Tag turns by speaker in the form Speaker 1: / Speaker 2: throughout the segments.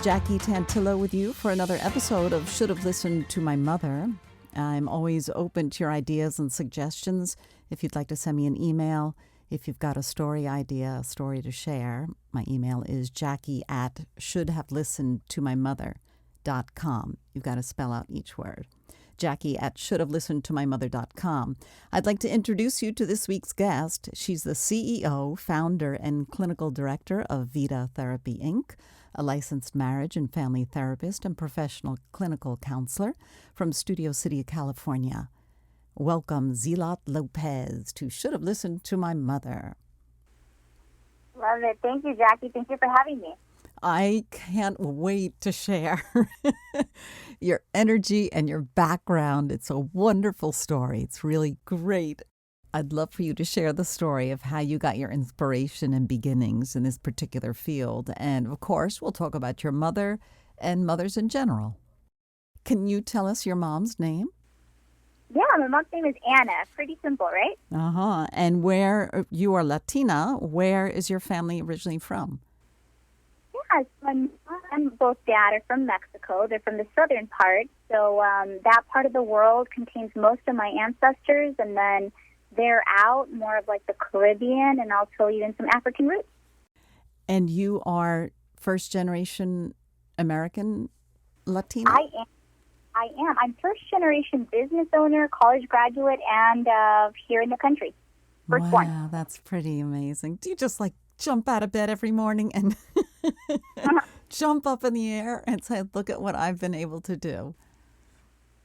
Speaker 1: Jackie Tantillo with you for another episode of Should Have Listened to My Mother. I'm always open to your ideas and suggestions. If you'd like to send me an email, if you've got a story idea, a story to share, my email is jackie@shouldhavelistenedtomymother.com. You've got to spell out each word. Jackie@shouldhavelistenedtomymother.com. I'd like to introduce you to this week's guest. She's the CEO, founder, and clinical director of Vita Therapy, Inc., a licensed marriage and family therapist and professional clinical counselor from Studio City, California. Welcome, Zeahlot Lopez, to Should Have Listened to My Mother.
Speaker 2: Love it. Thank you, Jackie. Thank you for having me.
Speaker 1: I can't wait to share your energy and your background. It's a wonderful story. It's really great. I'd love for you to share the story of how you got your inspiration and beginnings in this particular field. And of course, we'll talk about your mother and mothers in general. Can you tell us your mom's name?
Speaker 2: Yeah, my mom's name is Anna. Pretty simple, right?
Speaker 1: Uh-huh. And where you are Latina, where is your family originally from?
Speaker 2: Yeah, my mom and both dad are from Mexico. They're from the southern part. So that part of the world contains most of my ancestors, and then they're out more of like the Caribbean and also even some African roots.
Speaker 1: And you are first generation American Latina?
Speaker 2: I am. I'm first generation business owner, college graduate, and here in the country. First one.
Speaker 1: Wow, that's pretty amazing. Do you just like jump out of bed every morning and jump up in the air and say, look at what I've been able to do?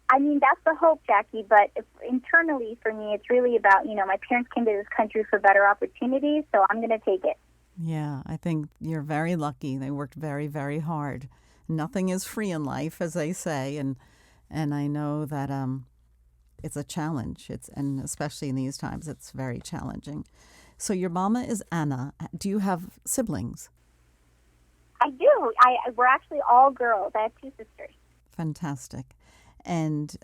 Speaker 2: I mean, that's the hope, Jackie, but internally for me, it's really about, my parents came to this country for better opportunities, so I'm going to take it.
Speaker 1: Yeah, I think you're very lucky. They worked very, very hard. Nothing is free in life, as they say, and I know that it's a challenge, and especially in these times, it's very challenging. So your mama is Anna. Do you have siblings?
Speaker 2: I do. We're actually all girls. I have two sisters.
Speaker 1: Fantastic. And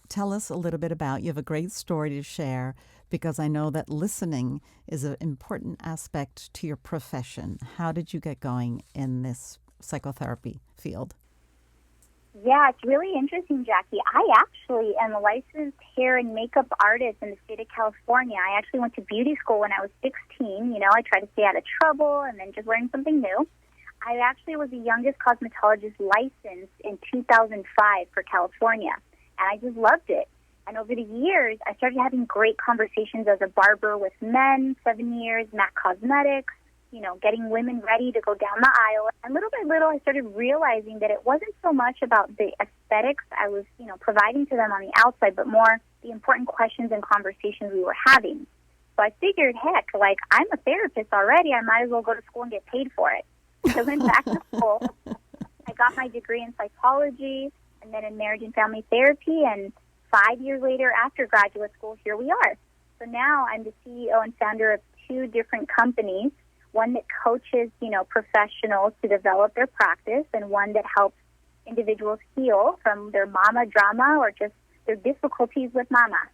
Speaker 1: tell us a little bit about, you have a great story to share, because I know that listening is an important aspect to your profession. How did you get going in this psychotherapy field?
Speaker 2: Yeah, it's really interesting, Jackie. I actually am a licensed hair and makeup artist in the state of California. I actually went to beauty school when I was 16. I tried to stay out of trouble and then just learn something new. I actually was the youngest cosmetologist licensed in 2005 for California, and I just loved it. And over the years, I started having great conversations as a barber with men, 7 years, MAC Cosmetics, getting women ready to go down the aisle. And little by little, I started realizing that it wasn't so much about the aesthetics I was, providing to them on the outside, but more the important questions and conversations we were having. So I figured, heck, I'm a therapist already. I might as well go to school and get paid for it. So I went back to school. I got my degree in psychology and then in marriage and family therapy. And 5 years later, after graduate school, here we are. So now I'm the CEO and founder of two different companies, one that coaches, professionals to develop their practice, and one that helps individuals heal from their mama drama or just their difficulties with mama.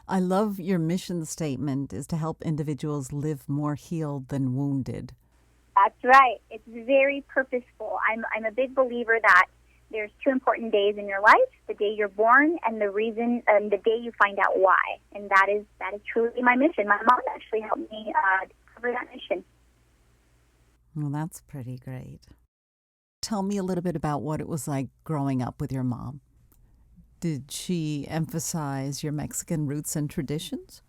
Speaker 1: I love your mission statement is to help individuals live more healed than wounded.
Speaker 2: That's right. It's very purposeful. I'm a big believer that there's two important days in your life: the day you're born and the reason, and the day you find out why. And that is truly my mission. My mom actually helped me cover that mission.
Speaker 1: Well, that's pretty great. Tell me a little bit about what it was like growing up with your mom. Did she emphasize your Mexican roots and traditions?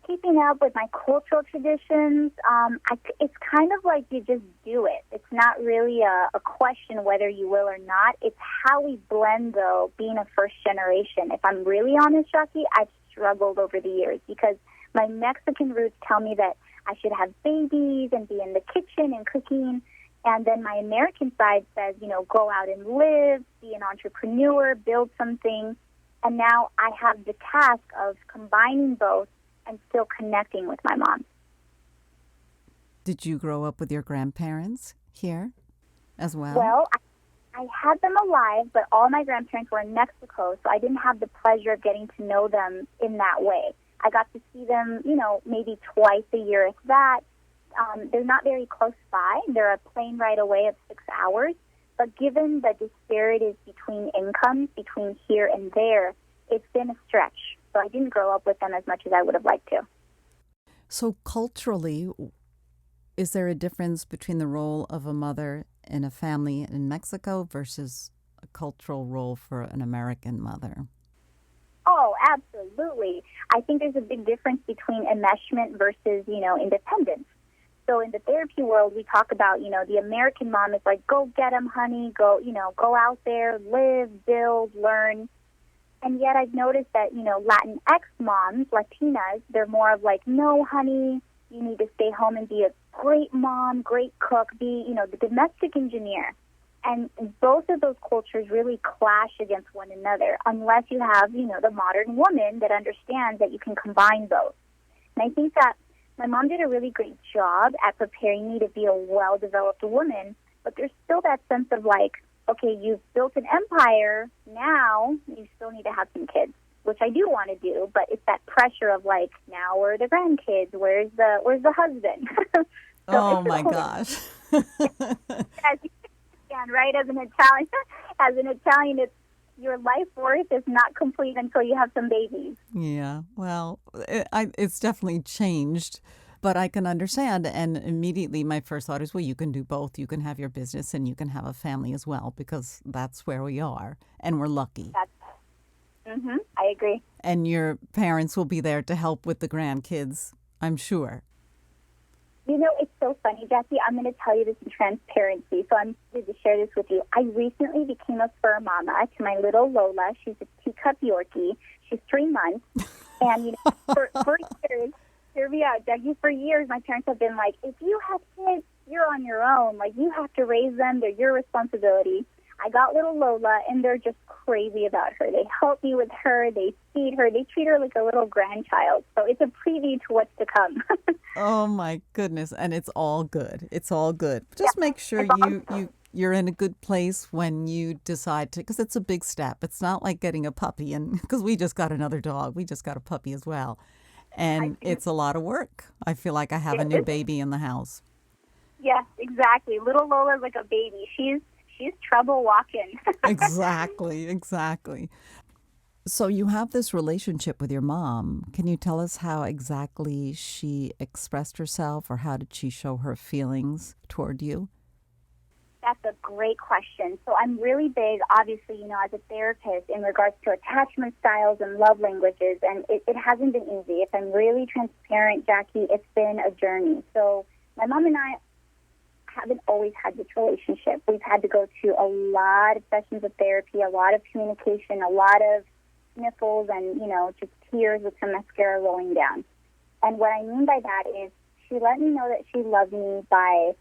Speaker 2: Keeping up with my cultural traditions, it's kind of like you just do it. It's not really a question whether you will or not. It's how we blend, though, being a first generation. If I'm really honest, Jackie, I've struggled over the years because my Mexican roots tell me that I should have babies and be in the kitchen and cooking. And then my American side says, go out and live, be an entrepreneur, build something. And now I have the task of combining both and still connecting with my mom.
Speaker 1: Did you grow up with your grandparents here as well?
Speaker 2: Well, I had them alive, but all my grandparents were in Mexico, so I didn't have the pleasure of getting to know them in that way. I got to see them, maybe twice a year, if that. They're not very close by. They're a plane ride away of 6 hours. But given the disparities between incomes, between here and there, it's been a stretch. So I didn't grow up with them as much as I would have liked to.
Speaker 1: So culturally, is there a difference between the role of a mother in a family in Mexico versus a cultural role for an American mother?
Speaker 2: Oh, absolutely. I think there's a big difference between enmeshment versus, independence. So in the therapy world, we talk about, the American mom is like, go get them, honey, go out there, live, build, learn. And yet I've noticed that, Latinx moms, Latinas, they're more of like, no, honey, you need to stay home and be a great mom, great cook, be, the domestic engineer. And both of those cultures really clash against one another unless you have, the modern woman that understands that you can combine both. And I think that my mom did a really great job at preparing me to be a well-developed woman, but there's still that sense of like, okay, you've built an empire, now you still need to have some kids, which I do want to do, but it's that pressure of like, now where are the grandkids? Where's the husband?
Speaker 1: Oh my gosh.
Speaker 2: As you can, right? As an Italian, it's your life worth is not complete until you have some babies.
Speaker 1: Yeah, well, it's definitely changed, but I can understand. And immediately my first thought is, well, you can do both. You can have your business and you can have a family as well, because that's where we are and we're lucky.
Speaker 2: I agree.
Speaker 1: And your parents will be there to help with the grandkids, I'm sure.
Speaker 2: It's so funny, Jackie. I'm going to tell you this in transparency, so I'm excited to share this with you. I recently became a fur mama to my little Lola. She's a teacup Yorkie. She's 3 months. And, for years, hear me out, Jackie, for years my parents have been like, if you have kids, you're on your own. Like, you have to raise them. They're your responsibility. I got little Lola, and they're just crazy about her. They help me with her. They feed her. They treat her like a little grandchild. So it's a preview to what's to come.
Speaker 1: Oh, my goodness. And it's all good. It's all good. Just make sure you're in a good place when you decide to, because it's a big step. It's not like getting a puppy, and because we just got another dog. We just got a puppy as well. And it's a lot of work. I feel like I have a new baby in the house.
Speaker 2: Yes, exactly. Little Lola's like a baby. She's trouble walking.
Speaker 1: Exactly. So you have this relationship with your mom. Can you tell us how exactly she expressed herself, or how did she show her feelings toward you?
Speaker 2: That's a great question. So I'm really big, obviously, as a therapist in regards to attachment styles and love languages, and it hasn't been easy. If I'm really transparent, Jackie, it's been a journey. So my mom and I haven't always had this relationship. We've had to go to a lot of sessions of therapy, a lot of communication, a lot of sniffles, and, just tears with some mascara rolling down. And what I mean by that is she let me know that she loved me by,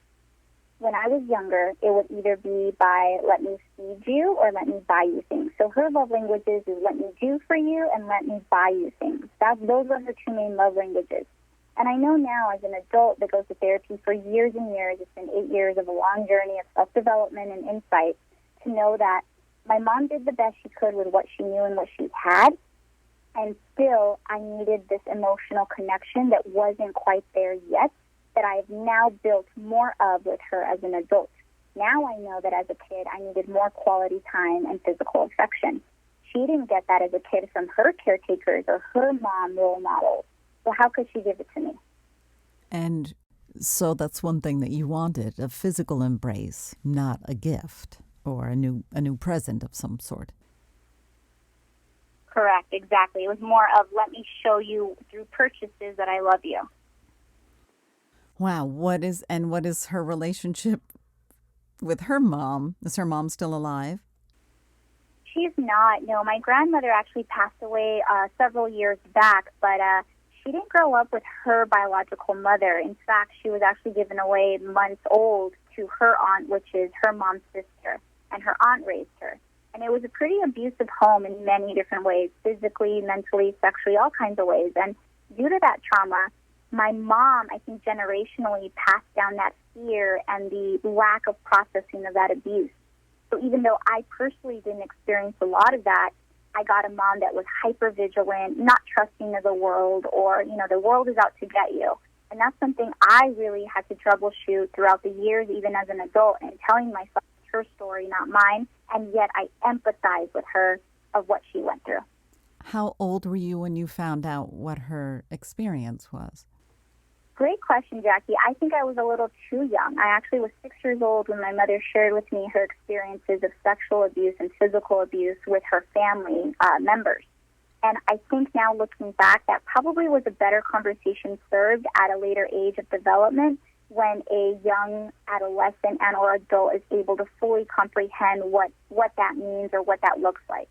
Speaker 2: when I was younger, it would either be by let me feed you or let me buy you things. So her love languages is let me do for you and let me buy you things. Those are her 2 main love languages. And I know now, as an adult that goes to therapy for years and years, it's been 8 years of a long journey of self-development and insight, to know that my mom did the best she could with what she knew and what she had, and still I needed this emotional connection that wasn't quite there yet, that I have now built more of with her as an adult. Now I know that as a kid I needed more quality time and physical affection. She didn't get that as a kid from her caretakers or her mom role models. So how could she give it to me?
Speaker 1: And so that's one thing that you wanted, a physical embrace, not a gift or a new present of some sort.
Speaker 2: Correct, exactly. It was more of let me show you through purchases that I love you.
Speaker 1: Wow, what is her relationship with her mom? Is her mom still alive?
Speaker 2: She's not. No, my grandmother actually passed away several years back, but she didn't grow up with her biological mother. In fact, she was actually given away months old to her aunt, which is her mom's sister, and her aunt raised her. And it was a pretty abusive home in many different ways, physically, mentally, sexually, all kinds of ways. And due to that trauma, my mom, I think, generationally passed down that fear and the lack of processing of that abuse. So even though I personally didn't experience a lot of that, I got a mom that was hyper-vigilant, not trusting of the world, or, the world is out to get you. And that's something I really had to troubleshoot throughout the years, even as an adult, and telling myself it's her story, not mine. And yet I empathize with her of what she went through.
Speaker 1: How old were you when you found out what her experience was?
Speaker 2: Great question, Jackie. I think I was a little too young. I actually was 6 years old when my mother shared with me her experiences of sexual abuse and physical abuse with her family members. And I think now looking back, that probably was a better conversation served at a later age of development when a young adolescent and or adult is able to fully comprehend what that means or what that looks like.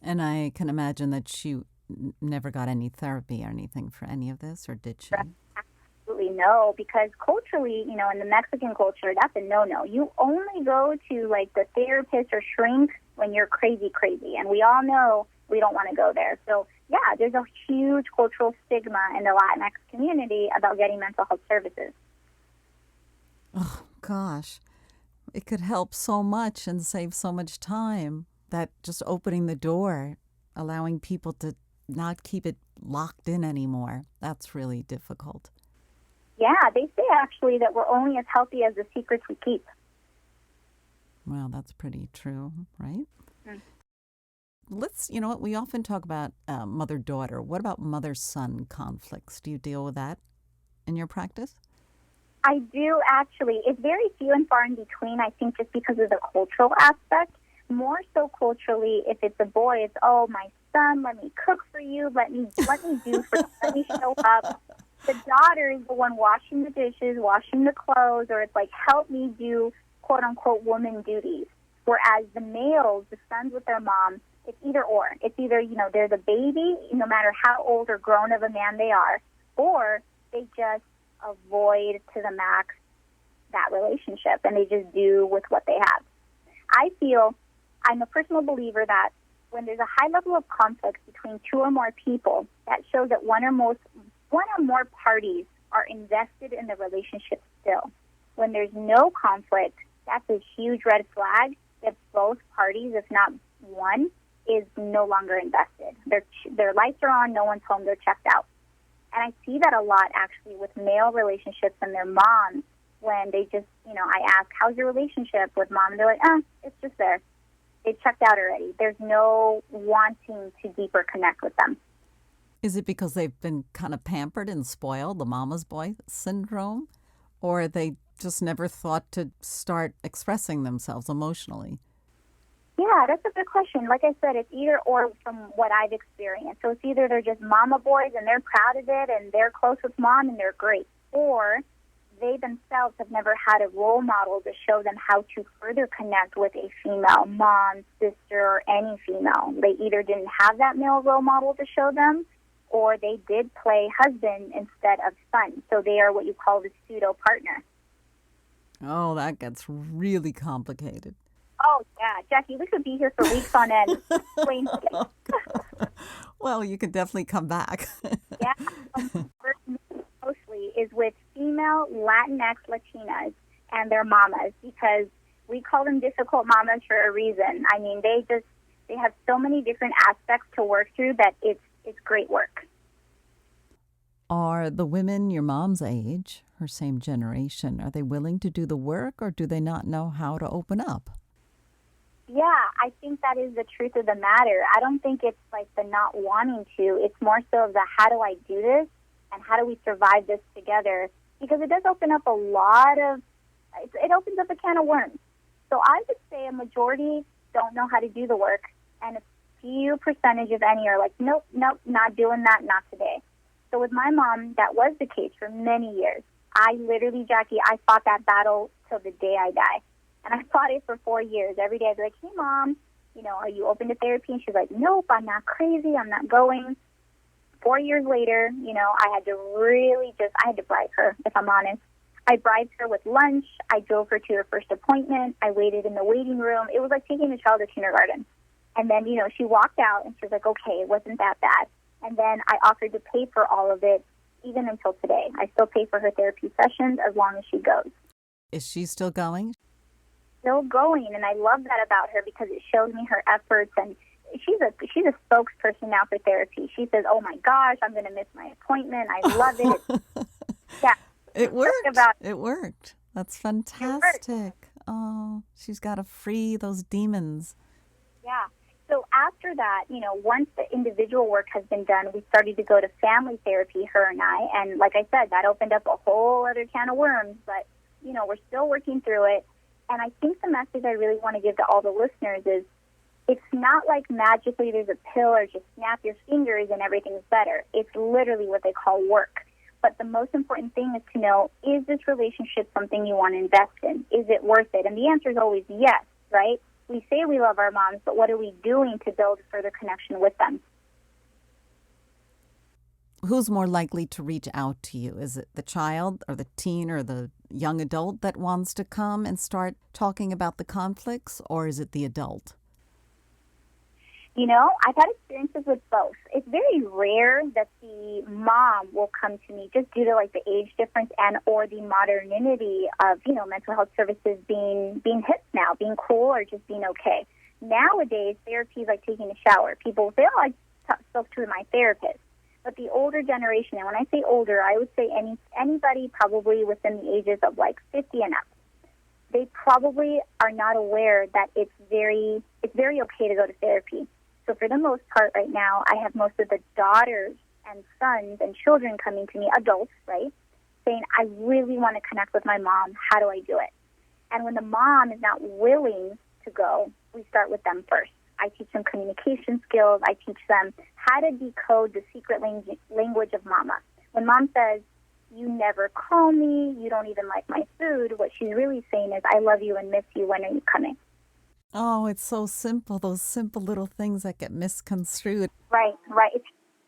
Speaker 1: And I can imagine that she never got any therapy or anything for any of this, or did she?
Speaker 2: Absolutely no, because culturally, in the Mexican culture, that's a no-no. You only go to, the therapist or shrink when you're crazy, and we all know we don't want to go there. So, yeah, there's a huge cultural stigma in the Latinx community about getting mental health services.
Speaker 1: Oh, gosh. It could help so much and save so much time. That just opening the door, allowing people to not keep it locked in anymore. That's really difficult.
Speaker 2: Yeah, they say actually that we're only as healthy as the secrets we keep.
Speaker 1: Well, that's pretty true, right?
Speaker 2: Mm.
Speaker 1: We often talk about mother-daughter. What about mother-son conflicts? Do you deal with that in your practice?
Speaker 2: I do, actually. It's very few and far in between, I think, just because of the cultural aspect. More so culturally, if it's a boy, it's, oh, my son, let me cook for you, let me do for you, let me show up. The daughter is the one washing the dishes, washing the clothes, or it's like, help me do, quote-unquote, woman duties. Whereas the males, the sons with their mom, it's either or. It's either, they're the baby, no matter how old or grown of a man they are, or they just avoid to the max that relationship, and they just do with what they have. I'm a personal believer that when there's a high level of conflict between two or more people, that shows that one or more parties are invested in the relationship still. When there's no conflict, that's a huge red flag that both parties, if not one, is no longer invested. Their lights are on, no one's home, they're checked out. And I see that a lot, actually, with male relationships and their moms when they just, I ask, how's your relationship with mom? And they're like, it's just there. They checked out already. There's no wanting to deeper connect with them.
Speaker 1: Is it because they've been kind of pampered and spoiled, the mama's boy syndrome? Or they just never thought to start expressing themselves emotionally?
Speaker 2: Yeah, that's a good question. Like I said, it's either or from what I've experienced. So it's either they're just mama boys and they're proud of it and they're close with mom and they're great, or they themselves have never had a role model to show them how to further connect with a female, mom, sister, or any female. They either didn't have that male role model to show them, or they did play husband instead of son. So they are what you call the pseudo partner.
Speaker 1: Oh, that gets really complicated.
Speaker 2: Oh, yeah. Jackie, we could be here for weeks on end.
Speaker 1: Well, you could definitely come back.
Speaker 2: Yeah. Mostly is with female Latinx Latinas and their mamas, because we call them difficult mamas for a reason. I mean, they have so many different aspects to work through that it's great work.
Speaker 1: Are the women your mom's age, her same generation, are they willing to do the work, or do they not know how to open up?
Speaker 2: Yeah, I think that is the truth of the matter. I don't think it's like the not wanting to. It's more so of the how do I do this and how do we survive this together? Because it does open up it opens up a can of worms. So I would say a majority don't know how to do the work, and a few percentage, if any, are like, nope, not doing that, not today. So with my mom, that was the case for many years. I literally, Jackie, I fought that battle till the day I die. And I fought it for 4 years. Every day I'd be like, hey, Mom, are you open to therapy? And she's like, nope, I'm not crazy. I'm not going. 4 years later, I had to bribe her, if I'm honest. I bribed her with lunch. I drove her to her first appointment. I waited in the waiting room. It was like taking a child to kindergarten. And then, she walked out and she was like, okay, it wasn't that bad. And then I offered to pay for all of it, even until today. I still pay for her therapy sessions as long as she goes.
Speaker 1: Is she still going?
Speaker 2: Still going, and I love that about her because it shows me her efforts, and she's a spokesperson now for therapy. She says, "Oh my gosh, I'm going to miss my appointment. I love it." Yeah,
Speaker 1: It worked. It worked. That's fantastic. Oh, she's got to free those demons.
Speaker 2: Yeah. So after that, once the individual work has been done, we started to go to family therapy, her and I. And like I said, that opened up a whole other can of worms. But, we're still working through it. And I think the message I really want to give to all the listeners is it's not like magically there's a pill or just snap your fingers and everything's better. It's literally what they call work. But the most important thing is to know, is this relationship something you want to invest in? Is it worth it? And the answer is always yes, right? We say we love our moms, but what are we doing to build further connection with them?
Speaker 1: Who's more likely to reach out to you? Is it the child or the teen or the young adult that wants to come and start talking about the conflicts, or is it the adult?
Speaker 2: I've had experiences with both. It's very rare that the mom will come to me just due to like the age difference and or the modernity of, mental health services being hip now, being cool or just being okay. Nowadays, therapy is like taking a shower. People will say, "Oh, I spoke to my therapist." But the older generation, and when I say older, I would say anybody probably within the ages of like 50 and up, they probably are not aware that it's very okay to go to therapy. So for the most part right now, I have most of the daughters and sons and children coming to me, adults, right, saying, "I really want to connect with my mom. How do I do it?" And when the mom is not willing to go, we start with them first. I teach them communication skills. I teach them how to decode the secret language of mama. When mom says, "You never call me, you don't even like my food," what she's really saying is, "I love you and miss you. When are you coming?"
Speaker 1: Oh, it's so simple. Those simple little things that get misconstrued.
Speaker 2: Right. It's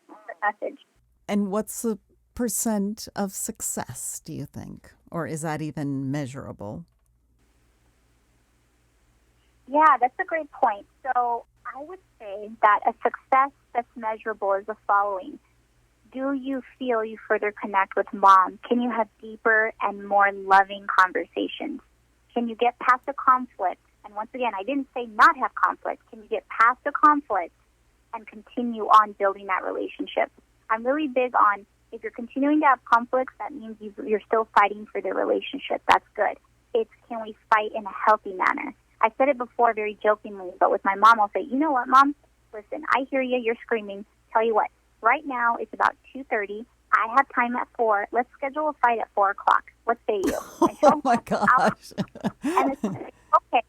Speaker 2: the message.
Speaker 1: And what's the percent of success, do you think? Or is that even measurable?
Speaker 2: Yeah, that's a great point. So I would say that a success that's measurable is the following. Do you feel you further connect with mom? Can you have deeper and more loving conversations? Can you get past the conflict? And once again, I didn't say not have conflict. Can you get past the conflict and continue on building that relationship? I'm really big on, if you're continuing to have conflicts, that means you're still fighting for the relationship. That's good. It's, can we fight in a healthy manner? I said it before very jokingly, but with my mom, I'll say, "You know what, Mom? Listen, I hear you. You're screaming. Tell you what, right now it's about 2:30. I have time at 4. Let's schedule a fight at 4 o'clock. What say you?"
Speaker 1: Oh, my gosh.
Speaker 2: And it's okay.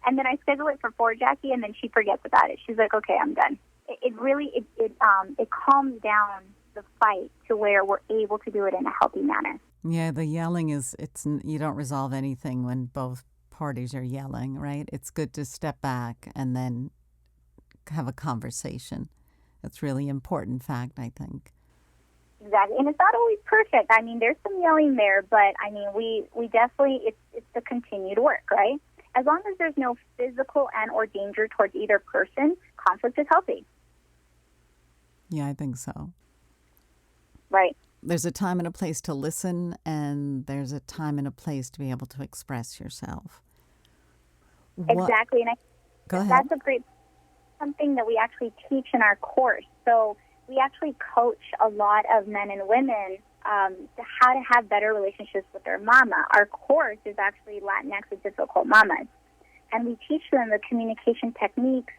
Speaker 2: And then I schedule it for 4, Jackie, and then she forgets about it. She's like, "Okay, I'm done." It really calms down the fight to where we're able to do it in a healthy manner.
Speaker 1: Yeah, the yelling you don't resolve anything when both parties are yelling, right? It's good to step back and then have a conversation. That's really important fact, I think.
Speaker 2: Exactly. And it's not always perfect. I mean, there's some yelling there, but I mean, we definitely, it's the continued work, right? As long as there's no physical and or danger towards either person, conflict is healthy.
Speaker 1: Yeah, I think so.
Speaker 2: Right.
Speaker 1: There's a time and a place to listen, and there's a time and a place to be able to express yourself.
Speaker 2: Exactly. And
Speaker 1: Go ahead.
Speaker 2: That's something that we actually teach in our course. So we actually coach a lot of men and women how to have better relationships with their mama. Our course is actually Latinx with Difficult Mamas. And we teach them the communication techniques,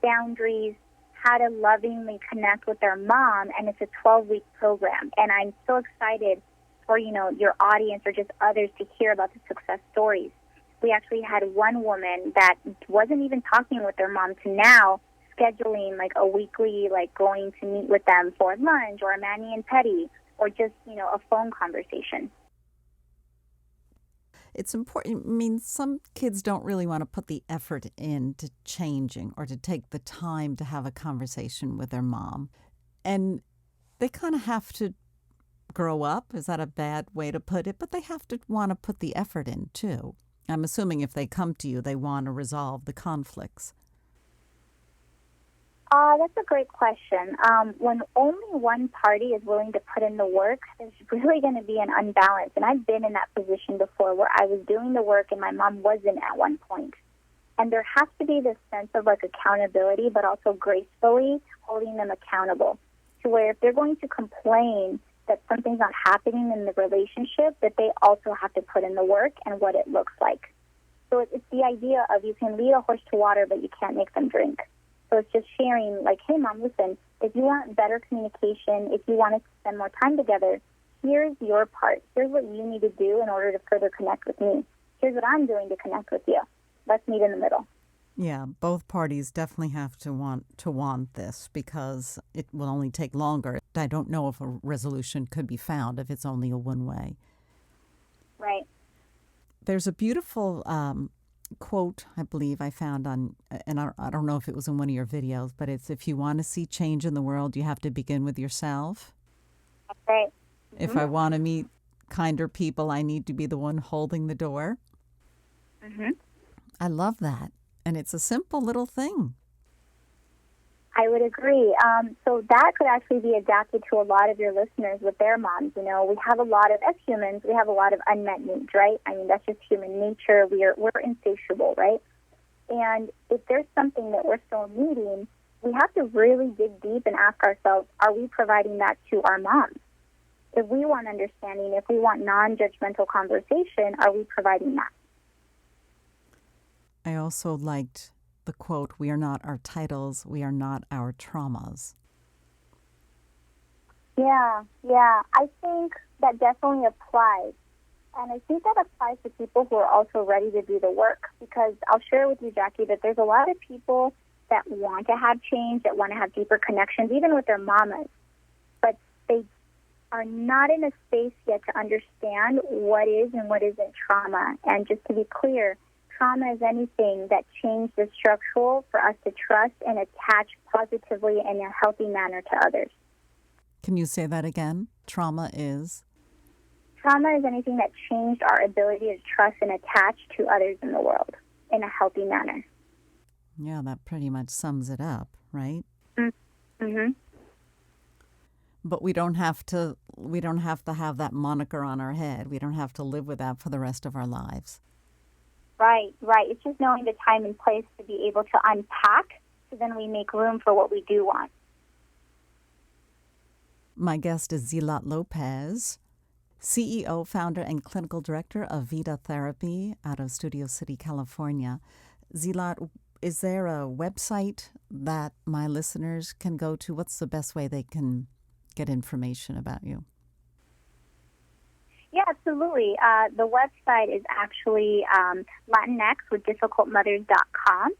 Speaker 2: boundaries, how to lovingly connect with their mom, and it's a 12-week program. And I'm so excited for, your audience or just others to hear about the success stories. We actually had one woman that wasn't even talking with their mom to now scheduling like a weekly, like going to meet with them for lunch or a mani and pedi or just, a phone conversation.
Speaker 1: It's important. I mean, some kids don't really want to put the effort into changing or to take the time to have a conversation with their mom. And they kind of have to grow up. Is that a bad way to put it? But they have to want to put the effort in, too. I'm assuming if they come to you, they want to resolve the conflicts.
Speaker 2: That's a great question. When only one party is willing to put in the work, there's really going to be an unbalance. And I've been in that position before where I was doing the work and my mom wasn't at one point. And there has to be this sense of like accountability, but also gracefully holding them accountable to where if they're going to complain that something's not happening in the relationship, that they also have to put in the work and what it looks like. So it's the idea of you can lead a horse to water, but you can't make them drink. So it's just sharing like, hey, Mom, listen, if you want better communication, if you want to spend more time together, here's your part. Here's what you need to do in order to further connect with me. Here's what I'm doing to connect with you. Let's meet in the middle.
Speaker 1: Yeah, both parties definitely have to want this because it will only take longer. I don't know if a resolution could be found if it's only a one-way.
Speaker 2: Right.
Speaker 1: There's a beautiful quote, I believe I found on, and I don't know if it was in one of your videos, but it's, if you want to see change in the world, you have to begin with yourself.
Speaker 2: That's right. Mm-hmm.
Speaker 1: If I want to meet kinder people, I need to be the one holding the door.
Speaker 2: Mm-hmm.
Speaker 1: I love that. And it's a simple little thing.
Speaker 2: I would agree. So that could actually be adapted to a lot of your listeners with their moms. You know, we have a lot of, as humans, we have a lot of unmet needs, right? I mean, that's just human nature. We're insatiable, right? And if there's something that we're still needing, we have to really dig deep and ask ourselves, are we providing that to our moms? If we want understanding, if we want non-judgmental conversation, are we providing that?
Speaker 1: I also liked the quote, we are not our titles, we are not our traumas.
Speaker 2: Yeah. I think that definitely applies. And I think that applies to people who are also ready to do the work. Because I'll share with you, Jackie, that there's a lot of people that want to have change, that want to have deeper connections, even with their mamas. But they are not in a space yet to understand what is and what isn't trauma. And just to be clear, trauma is anything that changed the structural for us to trust and attach positively in a healthy manner to others.
Speaker 1: Can you say that again? Trauma is?
Speaker 2: Trauma is anything that changed our ability to trust and attach to others in the world in a healthy manner.
Speaker 1: Yeah, that pretty much sums it up, right?
Speaker 2: Mm-hmm.
Speaker 1: But we don't have to have that moniker on our head. We don't have to live with that for the rest of our lives.
Speaker 2: Right. It's just knowing the time and place to be able to unpack, so then we make room for what we do want.
Speaker 1: My guest is Zeahlot Lopez, CEO, founder, and clinical director of Vita Therapy out of Studio City, California. Zeahlot, is there a website that my listeners can go to? What's the best way they can get information about you?
Speaker 2: Yeah, absolutely. The website is actually LatinxWithDifficultMothers.com,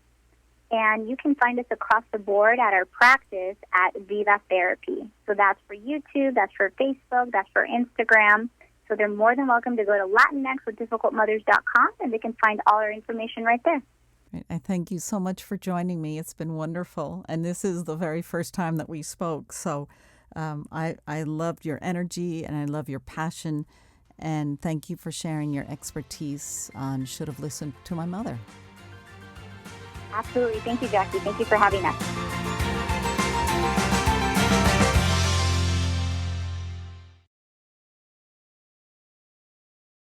Speaker 2: and you can find us across the board at our practice at Vita Therapy. So that's for YouTube, that's for Facebook, that's for Instagram. So they're more than welcome to go to LatinxWithDifficultMothers.com, and they can find all our information right there.
Speaker 1: Right. I thank you so much for joining me. It's been wonderful, and this is the very first time that we spoke. So I loved your energy, and I love your passion. And thank you for sharing your expertise on Should Have Listened to My Mother.
Speaker 2: Absolutely. Thank you, Jackie. Thank you for having us.